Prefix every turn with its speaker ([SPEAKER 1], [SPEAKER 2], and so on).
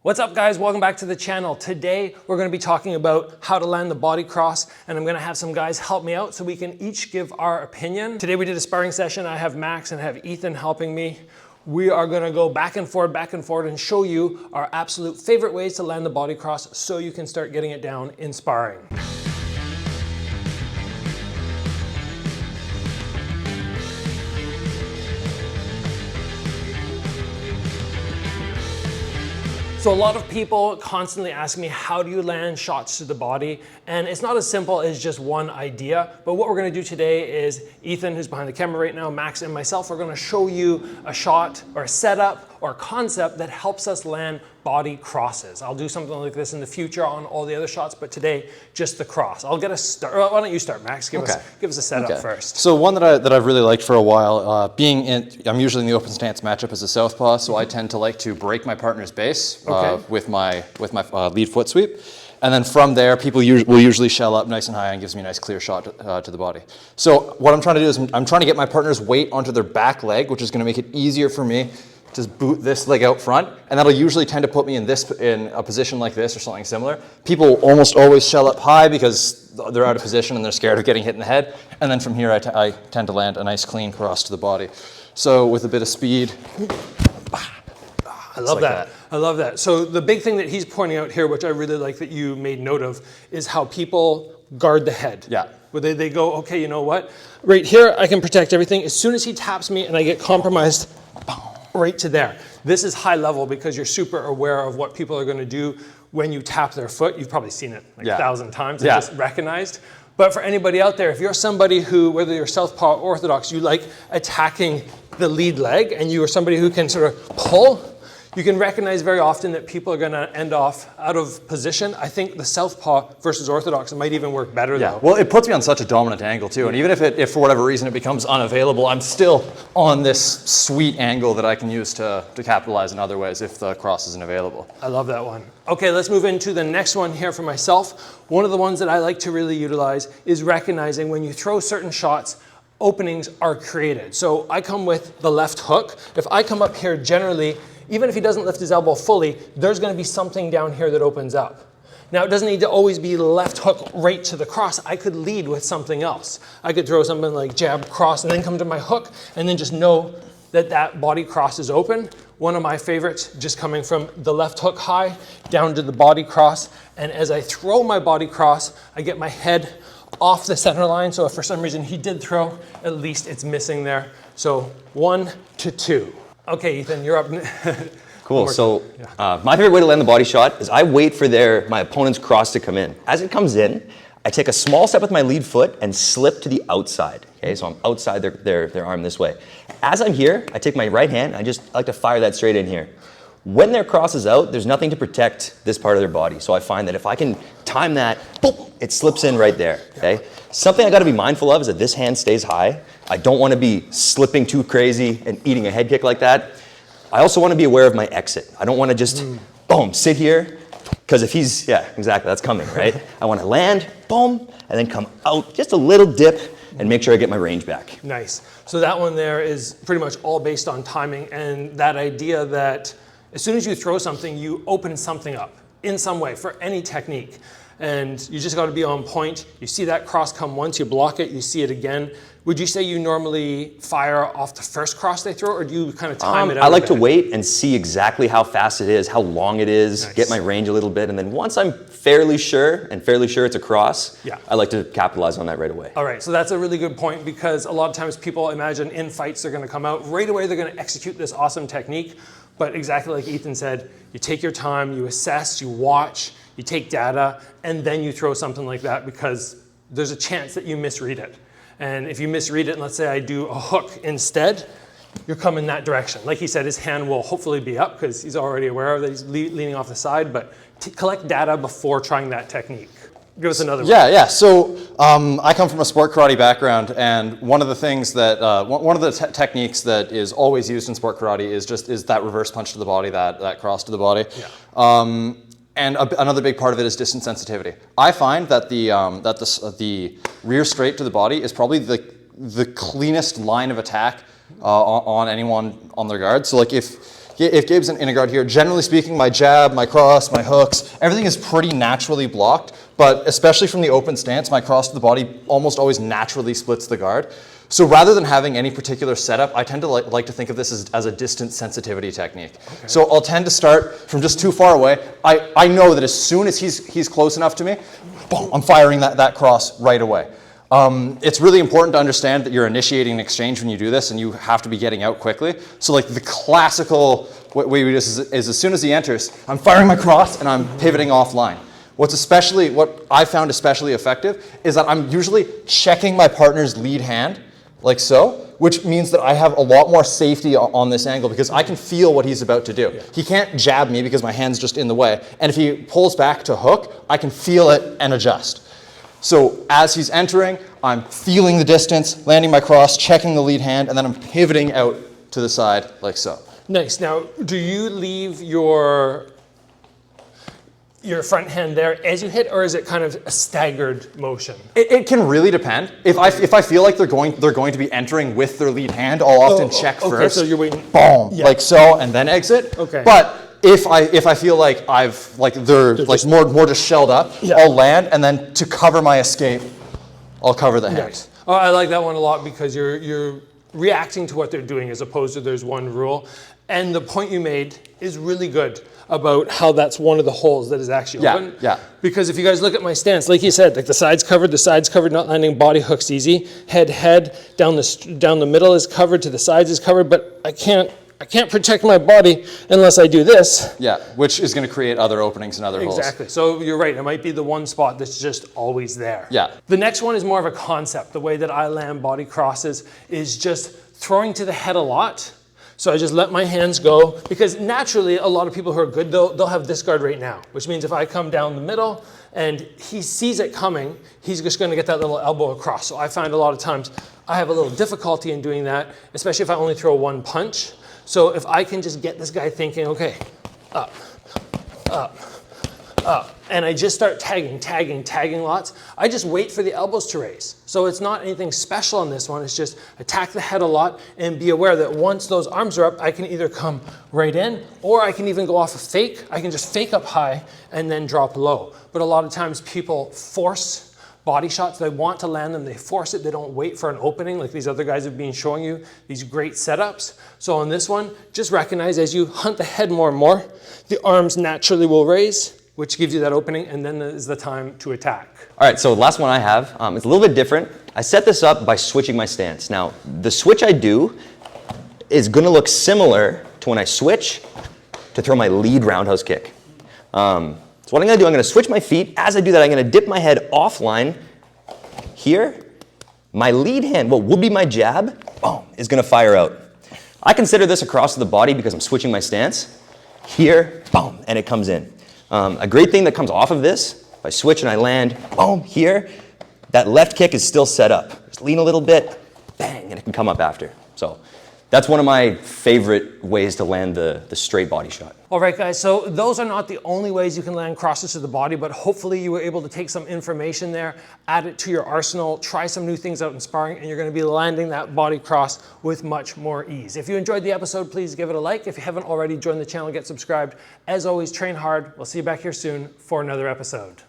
[SPEAKER 1] What's up guys, welcome back to the channel. Today we're going to be talking about how to land the body cross, and I'm going to have some guys help me out so we can each give our opinion. Today we did a sparring session. I have Max and I have Ethan helping me. We are going to go back and forth and show you our absolute favorite ways to land the body cross so you can start getting it down in sparring. So a lot of people constantly ask me, how do you land shots to the body? And it's not as simple as just one idea, but what we're gonna do today is Ethan, who's behind the camera right now, Max and myself are gonna show you a shot or a setup or a concept that helps us land body crosses. I'll do something like this in the future on all the other shots, but today, just the cross. I'll get a start. Why don't you start, Max? Give us a setup first.
[SPEAKER 2] So one that I've really liked for a while, I'm usually in the open stance matchup as a southpaw, so I tend to like to break my partner's base with my lead foot sweep. And then from there, people will usually shell up nice and high and gives me a nice clear shot to the body. So what I'm trying to do is I'm trying to get my partner's weight onto their back leg, which is going to make it easier for me to boot this leg out front, and that'll usually tend to put me in a position like this or something similar. People almost always shell up high because they're out of position and they're scared of getting hit in the head. And then from here, I tend to land a nice clean cross to the body. So with a bit of speed.
[SPEAKER 1] I love that. I love that. So the big thing that he's pointing out here, which I really like that you made note of, is how people guard the head.
[SPEAKER 2] Yeah.
[SPEAKER 1] Where they go, okay, you know what? Right here, I can protect everything. As soon as he taps me and I get compromised, right to there. This is high level because you're super aware of what people are going to do when you tap their foot. You've probably seen it like 1,000 times and just recognized. But for anybody out there, if you're somebody who, whether you're southpaw or orthodox, you like attacking the lead leg and you are somebody who can sort of pull, you can recognize very often that people are going to end off out of position. I think the southpaw versus orthodox, it might even work better though.
[SPEAKER 2] Well, it puts me on such a dominant angle too, and even if for whatever reason it becomes unavailable, I'm still on this sweet angle that I can use to capitalize in other ways if the cross isn't available.
[SPEAKER 1] I love that one. Okay, let's move into the next one here for myself. One of the ones that I like to really utilize is recognizing when you throw certain shots, openings are created. So I come with the left hook. If I come up here generally, even if he doesn't lift his elbow fully, there's going to be something down here that opens up. Now, it doesn't need to always be left hook right to the cross. I could lead with something else. I could throw something like jab, cross, and then come to my hook, and then just know that that body cross is open. One of my favorites, just coming from the left hook high down to the body cross, and as I throw my body cross, I get my head off the center line, so if for some reason he did throw, at least it's missing there. So 1 to 2. Okay, Ethan, you're up.
[SPEAKER 3] Cool. So my favorite way to land the body shot is I wait for my opponent's cross to come in. As it comes in, I take a small step with my lead foot and slip to the outside. Okay, so I'm outside their arm this way. As I'm here, I take my right hand, I like to fire that straight in here. When their cross is out, there's nothing to protect this part of their body. So I find that if I can time that, boom, it slips in right there, okay? Something I gotta be mindful of is that this hand stays high. I don't wanna be slipping too crazy and eating a head kick like that. I also wanna be aware of my exit. I don't wanna just, boom, sit here, because if he's, exactly, that's coming, right? I wanna land, boom, and then come out, just a little dip, and make sure I get my range back.
[SPEAKER 1] Nice. So that one there is pretty much all based on timing and that idea that as soon as you throw something, you open something up in some way for any technique. And you just got to be on point. You see that cross come once, you block it, you see it again. Would you say you normally fire off the first cross they throw, or do you kind of time it out?
[SPEAKER 3] I like to wait and see exactly how fast it is, how long it is, get my range a little bit, and then once I'm fairly sure it's a cross, I like to capitalize on that right away.
[SPEAKER 1] All right, so that's a really good point because a lot of times people imagine in fights they're going to come out right away, they're going to execute this awesome technique. But exactly like Ethan said, you take your time, you assess, you watch, you take data, and then you throw something like that because there's a chance that you misread it. And if you misread it, and let's say I do a hook instead, you're coming that direction. Like he said, his hand will hopefully be up because he's already aware of that he's leaning off the side, but collect data before trying that technique. Give us another one.
[SPEAKER 2] Yeah. So I come from a sport karate background, and one of the things that one of the techniques that is always used in sport karate is that reverse punch to the body, that cross to the body. Yeah. And another big part of it is distance sensitivity. I find that the rear straight to the body is probably the cleanest line of attack on anyone on their guard. So like if if Gabe's in a guard here, generally speaking, my jab, my cross, my hooks, everything is pretty naturally blocked, but especially from the open stance, my cross to the body almost always naturally splits the guard. So rather than having any particular setup, I tend to like to think of this as a distance sensitivity technique. Okay. So I'll tend to start from just too far away. I know that as soon as he's close enough to me, boom, I'm firing that cross right away. It's really important to understand that you're initiating an exchange when you do this, and you have to be getting out quickly. So like the classical way we do this is as soon as he enters, I'm firing my cross and I'm pivoting offline. What I found especially effective is that I'm usually checking my partner's lead hand, like so, which means that I have a lot more safety on this angle because I can feel what he's about to do. Yeah. He can't jab me because my hand's just in the way. And if he pulls back to hook, I can feel it and adjust. So as he's entering, I'm feeling the distance, landing my cross, checking the lead hand, and then I'm pivoting out to the side like so.
[SPEAKER 1] Nice. Now, do you leave your front hand there as you hit, or is it kind of a staggered motion?
[SPEAKER 2] It can really depend. If I feel like they're going to be entering with their lead hand, I'll often check first.
[SPEAKER 1] Okay, so you're waiting.
[SPEAKER 2] Boom, like so, and then exit.
[SPEAKER 1] Okay.
[SPEAKER 2] But if I feel like they're more just shelled up, yeah, I'll land, and then to cover my escape, I'll cover the hand.
[SPEAKER 1] Nice. Oh, I like that one a lot because you're reacting to what they're doing as opposed to there's one rule. And the point you made is really good about how that's one of the holes that is actually open.
[SPEAKER 2] Yeah.
[SPEAKER 1] Because if you guys look at my stance, like you said, like the side's covered, not landing, body hooks easy, head, down the middle is covered, to the sides is covered, but I can't protect my body unless I do this.
[SPEAKER 2] Yeah, which is going to create other openings and other holes.
[SPEAKER 1] Exactly. So you're right. It might be the one spot that's just always there.
[SPEAKER 2] Yeah.
[SPEAKER 1] The next one is more of a concept. The way that I land body crosses is just throwing to the head a lot. So I just let my hands go because naturally a lot of people who are good, they'll have this guard right now, which means if I come down the middle and he sees it coming, he's just going to get that little elbow across. So I find a lot of times I have a little difficulty in doing that, especially if I only throw one punch. So if I can just get this guy thinking, okay, up, up, up, and I just start tagging lots, I just wait for the elbows to raise. So it's not anything special on this one, it's just attack the head a lot and be aware that once those arms are up, I can either come right in or I can even go off a fake. I can just fake up high and then drop low. But a lot of times people force body shots, they want to land them, they force it, they don't wait for an opening like these other guys have been showing you, these great setups. So on this one, just recognize as you hunt the head more and more, the arms naturally will raise, which gives you that opening, and then is the time to attack. All
[SPEAKER 3] right, so the last one I have, it's a little bit different. I set this up by switching my stance. Now, the switch I do is gonna look similar to when I switch to throw my lead roundhouse kick. So what I'm gonna do, I'm gonna switch my feet. As I do that, I'm gonna dip my head offline here. My lead hand, what would be my jab, boom, is gonna fire out. I consider this across the body because I'm switching my stance. Here, boom, and it comes in. A great thing that comes off of this, if I switch and I land, boom, here, that left kick is still set up. Just lean a little bit, bang, and it can come up after. So that's one of my favorite ways to land the straight body shot.
[SPEAKER 1] All right, guys, so those are not the only ways you can land crosses to the body, but hopefully you were able to take some information there, add it to your arsenal, try some new things out in sparring, and you're gonna be landing that body cross with much more ease. If you enjoyed the episode, please give it a like. If you haven't already, join the channel, get subscribed. As always, train hard. We'll see you back here soon for another episode.